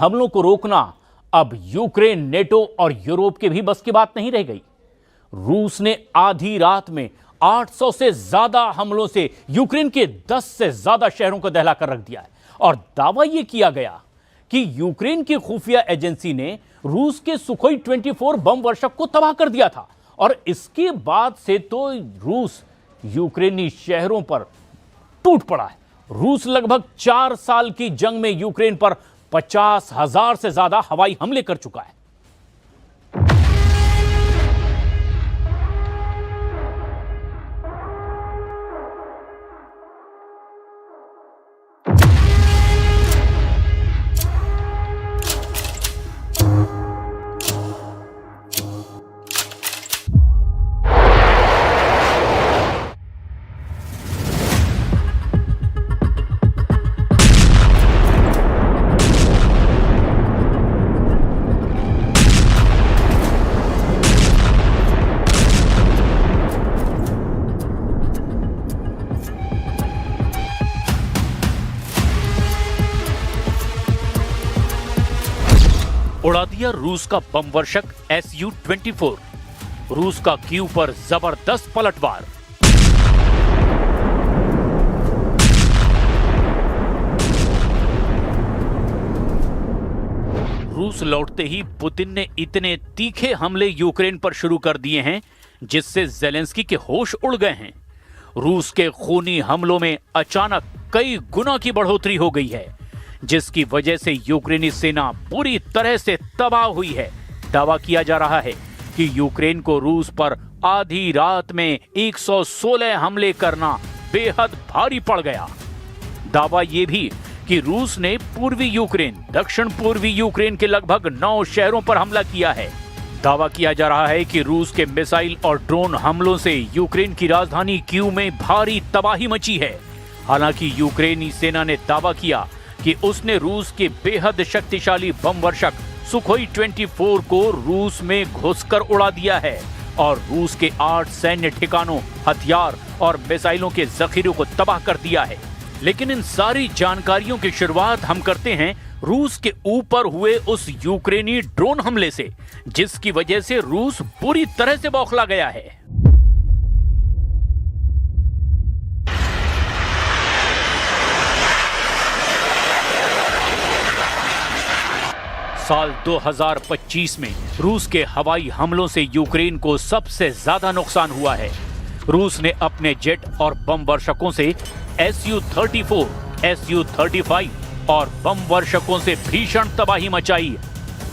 हमलों को रोकना अब यूक्रेन, नेटो और यूरोप के भी बस की बात नहीं रह गई। रूस ने आधी रात में 800 से ज्यादा हमलों से यूक्रेन के 10 से ज्यादा शहरों को दहला कर रख दिया है और दावा यह किया गया कि यूक्रेन की खुफिया एजेंसी ने रूस के सुखोई 24 बम वर्षक को तबाह कर दिया था और इसके बाद से तो रूस यूक्रेनी शहरों पर टूट पड़ा है। रूस लगभग 4 साल की जंग में यूक्रेन पर 50,000 से ज्यादा हवाई हमले कर चुका है। उड़ा दिया रूस का बम वर्षक Su-24। रूस का कीव पर जबरदस्त पलटवार। रूस लौटते ही पुतिन ने इतने तीखे हमले यूक्रेन पर शुरू कर दिए हैं जिससे जेलेंस्की के होश उड़ गए हैं। रूस के खूनी हमलों में अचानक कई गुना की बढ़ोतरी हो गई है जिसकी वजह से यूक्रेनी सेना पूरी तरह से तबाह हुई है। दावा किया जा रहा है कि यूक्रेन को रूस पर आधी रात में 116 हमले करना बेहद भारी पड़ गया। दावा यह भी कि रूस ने पूर्वी यूक्रेन, दक्षिण पूर्वी यूक्रेन के लगभग 9 शहरों पर हमला किया है। दावा किया जा रहा है कि रूस के मिसाइल और ड्रोन हमलों से यूक्रेन की राजधानी कीव में भारी तबाही मची है। हालांकि यूक्रेनी सेना ने दावा किया कि उसने रूस के बेहद शक्तिशाली बम वर्षक सुखोई 24 को रूस में घुसकर उड़ा दिया है और रूस के 8 सैन्य ठिकानों, हथियार और मिसाइलों के जखीरों को तबाह कर दिया है। लेकिन इन सारी जानकारियों की शुरुआत हम करते हैं रूस के ऊपर हुए उस यूक्रेनी ड्रोन हमले से, जिसकी वजह से रूस पूरी तरह से बौखला गया है। साल 2025 में रूस के हवाई हमलों से यूक्रेन को सबसे ज्यादा नुकसान हुआ है। रूस ने अपने जेट और बम वर्षकों से Su-34, Su-35 और बम वर्षकों से भीषण तबाही मचाई।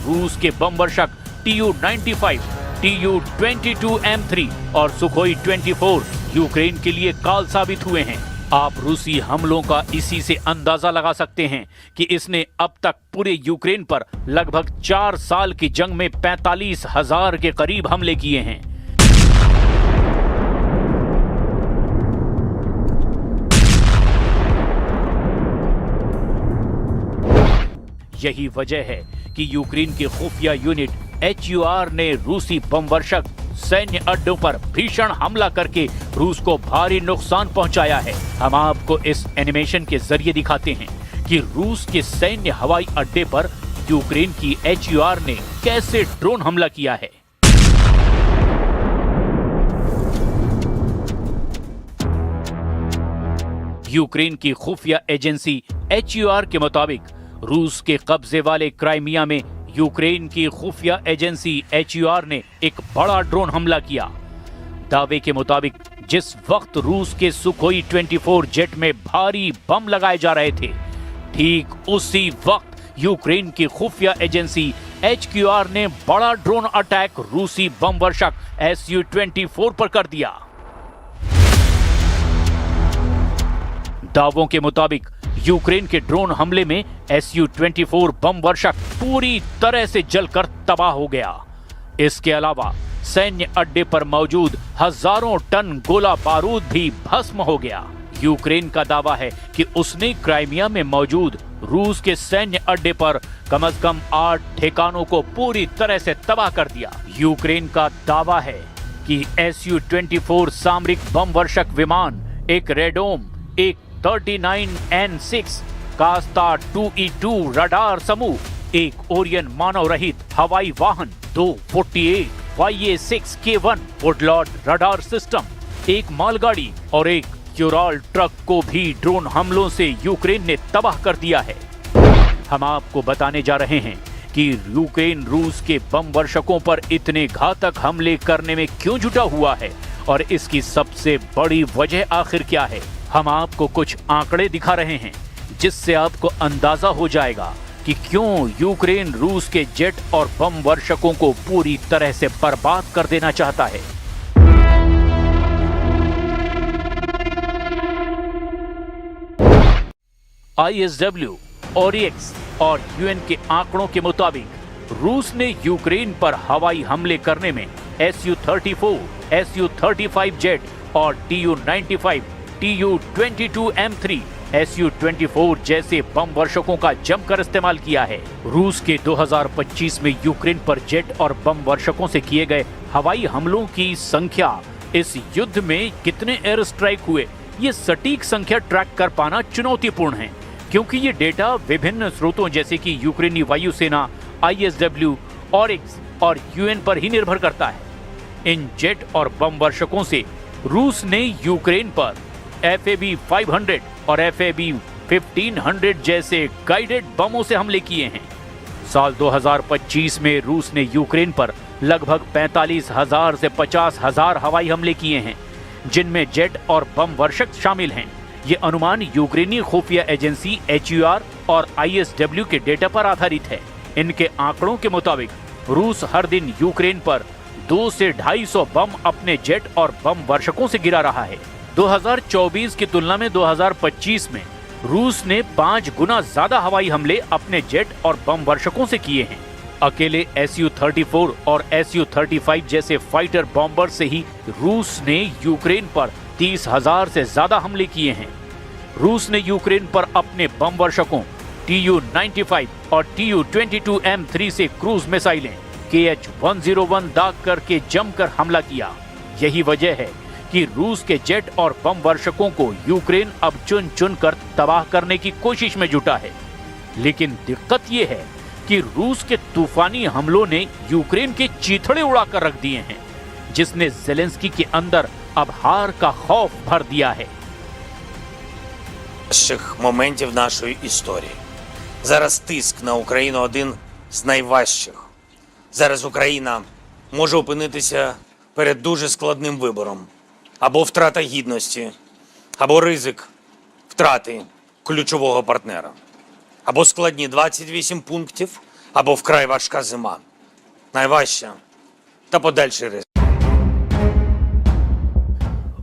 रूस के बम वर्षक Tu-95, Tu-22M3 और सुखोई 24 यूक्रेन के लिए काल साबित हुए हैं। आप रूसी हमलों का इसी से अंदाजा लगा सकते हैं कि इसने अब तक पूरे यूक्रेन पर लगभग 4 साल की जंग में 45,000 के करीब हमले किए हैं। यही वजह है कि यूक्रेन की खुफिया यूनिट HUR ने रूसी बम वर्षक सैन्य अड्डों पर भीषण हमला करके रूस को भारी नुकसान पहुंचाया है। हम आपको इस एनिमेशन के जरिए दिखाते हैं कि रूस के सैन्य हवाई अड्डे पर यूक्रेन की HUR ने कैसे ड्रोन हमला किया है। यूक्रेन की खुफिया एजेंसी HUR के मुताबिक रूस के कब्जे वाले क्राइमिया में यूक्रेन की खुफिया एजेंसी HUR ने एक बड़ा ड्रोन हमला किया। दावे के मुताबिक जिस वक्त रूस के सुखोई 24 जेट में भारी बम लगाए जा रहे थे, ठीक उसी वक्त यूक्रेन की खुफिया एजेंसी HQR ने बड़ा ड्रोन अटैक रूसी बम वर्षक Su-24 पर कर दिया। दावों के मुताबिक यूक्रेन के ड्रोन हमले में Su-24 बम वर्षक पूरी तरह से जलकर तबाह हो गया। इसके अलावा सैन्य अड्डे पर मौजूद हजारों टन गोला बारूद भी भस्म हो गया। यूक्रेन का दावा है कि उसने क्राइमिया में मौजूद रूस के सैन्य अड्डे पर कम से कम 8 ठिकानों को पूरी तरह से तबाह कर दिया। यूक्रेन का दावा है कि Su-24 सामरिक बम वर्षक विमान, एक रेडोम, एक 39N6 कास्ता 2E2 रडार समूह एक ओरियन मानव रहित हवाई वाहन, 2 48 YA-6K1 वुडलॉर्ड रडार सिस्टम, एक मालगाड़ी और एक यूराल ट्रक को भी ड्रोन हमलों से यूक्रेन ने तबाह कर दिया है। हम आपको बताने जा रहे हैं कि यूक्रेन रूस के बम वर्षकों पर इतने घातक हमले करने में क्यों जुटा हुआ है और इसकी सबसे बड़ी वजह आखिर क्या है। हम आपको कुछ आंकड़े दिखा रहे हैं जिससे आपको अंदाजा हो जाएगा कि क्यों यूक्रेन रूस के जेट और बम वर्षकों को पूरी तरह से बर्बाद कर देना चाहता है। ISW, ORIX और UN के आंकड़ों के मुताबिक रूस ने यूक्रेन पर हवाई हमले करने में Su-34, Su-35 जेट और Tu-95, Tu-22M3, Su-24 जैसे बम वर्षकों का जमकर इस्तेमाल किया है। रूस के 2025 में यूक्रेन पर जेट और बम वर्षकों से किए गए हवाई हमलों की संख्या, इस युद्ध में कितने एयर स्ट्राइक हुए, ये सटीक संख्या ट्रैक कर पाना चुनौतीपूर्ण है, क्योंकि ये डेटा विभिन्न स्रोतों जैसे कि यूक्रेनी वायुसेना, ISW, ORIX और UN पर ही निर्भर करता है। इन जेट और बम वर्षकों से रूस ने यूक्रेन पर FAB-500 और FAB-1500 जैसे गाइडेड बमों से हमले किए हैं। साल 2025 में रूस ने यूक्रेन पर लगभग 45,000 से 50,000 हवाई हमले किए हैं, जिनमें जेट और बम वर्षक शामिल हैं। ये अनुमान यूक्रेनी खुफिया एजेंसी HUR और ISW के डेटा पर आधारित है। इनके आंकड़ों के मुताबिक रूस हर दिन यूक्रेन पर 200 से 250 बम अपने जेट और बम वर्षकों से गिरा रहा है। 2024 की तुलना में 2025 में रूस ने 5 गुना ज्यादा हवाई हमले अपने जेट और बम वर्षकों से किए हैं। अकेले Su-34 और Su-35 जैसे फाइटर बॉम्बर से ही रूस ने यूक्रेन पर 30,000 से ज्यादा हमले किए हैं। रूस ने यूक्रेन पर अपने बम वर्षकों Tu-95 और Tu-22M3 से क्रूज मिसाइलें KH-101 दाग करके जमकर हमला किया। यही वजह है कि रूस के जेट और बम वर्षकों को यूक्रेन अब चुन चुन कर तबाह करने की कोशिश में जुटा है। लेकिन दिक्कत यह है कि रूस के तूफानी हमलों ने यूक्रेन के चीथड़े उड़ाकर रख दिए हैं, जिसने ज़ेलेंस्की के अंदर अब हार का खौफ भर दिया है। Моментів нашої історії. Зараз тиск на Україну один з найважчих. Зараз Україна може опинитися перед дуже складним вибором. Або втрата гідності, або ризик втрати ключового партнера. Або складні 28 пунктів, або вкрай важка зима. Найважча та подальший ризик.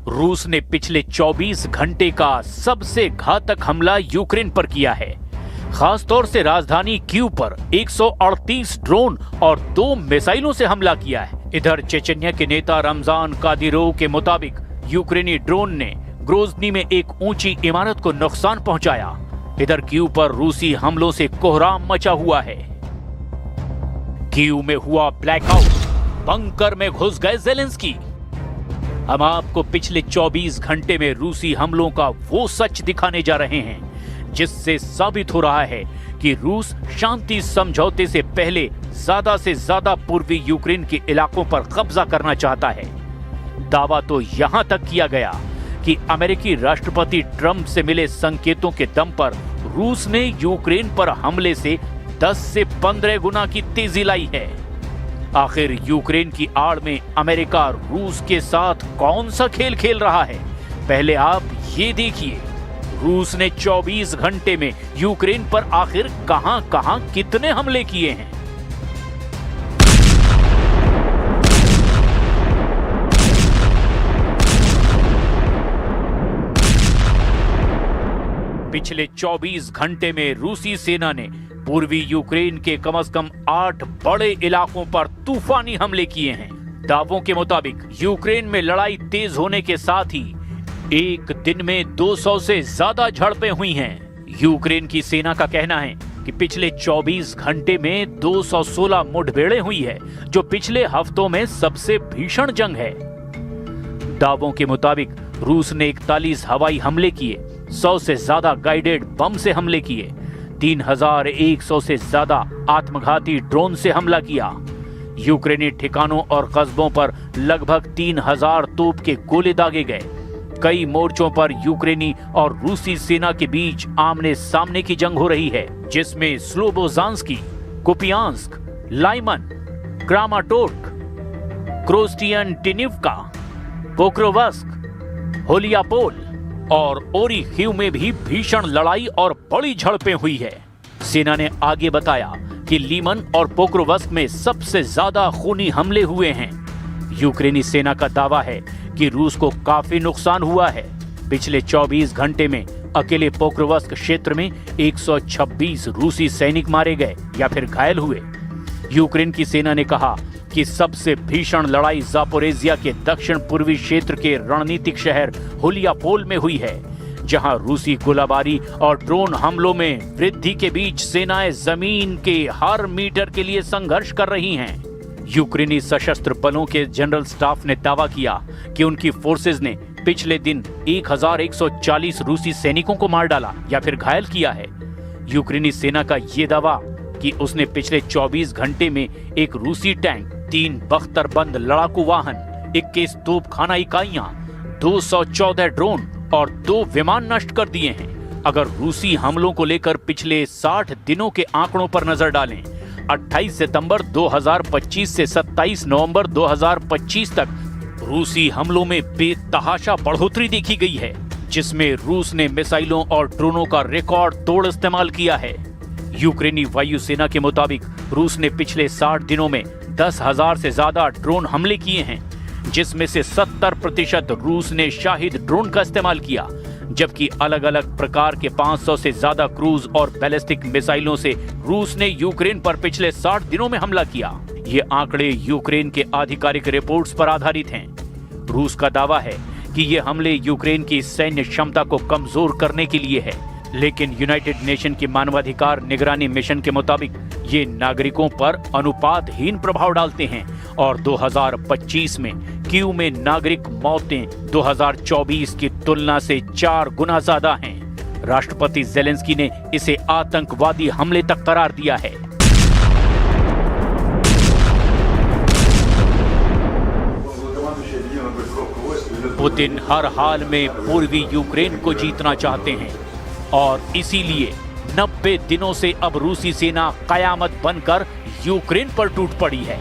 रूस ने पिछले 24 घंटे का सबसे घातक हमला यूक्रेन पर किया है। खासतौर से राजधानी कीव पर 138 ड्रोन और 2 मिसाइलों से हमला किया है। इधर चेचन्या के नेता रमजान कादिरोव के मुताबिक यूक्रेनी ड्रोन ने ग्रोजनी में एक ऊंची इमारत को नुकसान पहुंचाया। इधर कीव पर रूसी हमलों से कोहराम मचा हुआ है। कीव में हुआ ब्लैकआउट, बंकर में घुस गए ज़ेलेंस्की। हम आपको पिछले 24 घंटे में रूसी हमलों का वो सच दिखाने जा रहे हैं जिससे साबित हो रहा है कि रूस शांति समझौते से पहले ज्यादा से ज्यादा पूर्वी यूक्रेन के इलाकों पर कब्जा करना चाहता है। दावा तो यहां तक किया गया कि अमेरिकी राष्ट्रपति ट्रंप से मिले संकेतों के दम पर रूस ने यूक्रेन पर हमले से 10 से 15 गुना की तेजी लाई है। आखिर यूक्रेन की आड़ में अमेरिका रूस के साथ कौन सा खेल खेल रहा है, पहले आप ये देखिए। रूस ने 24 घंटे में यूक्रेन पर आखिर कहां-कहां कितने हमले किए हैं। पिछले 24 घंटे में रूसी सेना ने पूर्वी यूक्रेन के कम से कम 8 बड़े इलाकों पर तूफानी हमले किए हैं। दावों के मुताबिक यूक्रेन में लड़ाई तेज होने के साथ ही एक दिन में 200 से ज्यादा झड़पें हुई हैं। यूक्रेन की सेना का कहना है कि पिछले 24 घंटे में 216 मुठभेड़ें हुई है, जो पिछले हफ्तों में सबसे भीषण जंग है। दावों के मुताबिक रूस ने 41 हवाई हमले किए, 100 से ज्यादा गाइडेड बम से हमले किए, 3100 से ज्यादा आत्मघाती ड्रोन से हमला किया। यूक्रेनी ठिकानों और कस्बों पर लगभग 3000 तोप के गोले दागे गए। कई मोर्चों पर यूक्रेनी और रूसी सेना के बीच आमने सामने की जंग हो रही है, जिसमें स्लोबोजांस्की, कुपियांस्क, लाइमन, क्रामाटोर्क, क्रोस्टियनटिनिवका, पोक्रोवस्क, होलियापोल और ओरिखीव में भी भीषण लड़ाई और बड़ी झड़पें हुई है। सेना ने आगे बताया कि लीमन और पोक्रोवस्क में सबसे ज्यादा खूनी हमले हुए हैं। यूक्रेनी सेना का दावा है कि रूस को काफी नुकसान हुआ है। पिछले 24 घंटे में अकेले पोक्रोवस्क क्षेत्र में 126 रूसी सैनिक मारे गए या फिर घायल हुए। यूक्रेन की सेना ने कहा कि सबसे भीषण लड़ाई जापोरेजिया के दक्षिण पूर्वी क्षेत्र के रणनीतिक शहर होलियापोल में हुई है, जहां रूसी गोलाबारी और ड्रोन हमलों में वृद्धि के बीच सेनाएं जमीन के हर मीटर के लिए संघर्ष कर रही हैं। यूक्रेनी सशस्त्र बलों के जनरल स्टाफ ने दावा किया कि उनकी फोर्सेज ने पिछले दिन 1140 रूसी सैनिकों को मार डाला या फिर घायल किया है। यूक्रेनी सेना का ये दावा कि उसने पिछले 24 घंटे में एक रूसी टैंक, 3 बख्तरबंद लड़ाकू वाहन, 21 तोपखाना इकाइयां, 214 ड्रोन और 2 विमान नष्ट कर दिए हैं। अगर रूसी हमलों को लेकर पिछले 60 दिनों के आंकड़ों पर नजर डालें, 28 सितंबर 2025 से 27 नवंबर 2025 तक रूसी हमलों में बेतहाशा बढ़ोतरी देखी गई है, जिसमें रूस ने मिसाइलों और ड्रोनों का रिकॉर्ड तोड़ इस्तेमाल किया है। यूक्रेनी वायुसेना के मुताबिक रूस ने पिछले 60 दिनों में 10,000 से ज्यादा ड्रोन हमले किए हैं, जिसमें से 70% रूस ने शाहिद ड्रोन का इस्तेमाल किया, जबकि अलग अलग प्रकार के 500 से ज्यादा क्रूज और बैलिस्टिक मिसाइलों से रूस ने यूक्रेन पर पिछले 60 दिनों में हमला किया। ये आंकड़े यूक्रेन के आधिकारिक रिपोर्ट्स पर आधारित हैं। रूस का दावा है कि ये हमले यूक्रेन की सैन्य क्षमता को कमजोर करने के लिए है, लेकिन यूनाइटेड नेशन के मानवाधिकार निगरानी मिशन के मुताबिक ये नागरिकों पर अनुपातहीन प्रभाव डालते हैं और 2025 में कीव में नागरिक मौतें 2024 की तुलना से 4 गुना ज्यादा हैं। राष्ट्रपति ज़ेलेंस्की ने इसे आतंकवादी हमले तक करार दिया है। पुतिन हर हाल में पूर्वी यूक्रेन को जीतना चाहते हैं और इसीलिए 90 दिनों से अब रूसी सेना कयामत बनकर यूक्रेन पर टूट पड़ी है।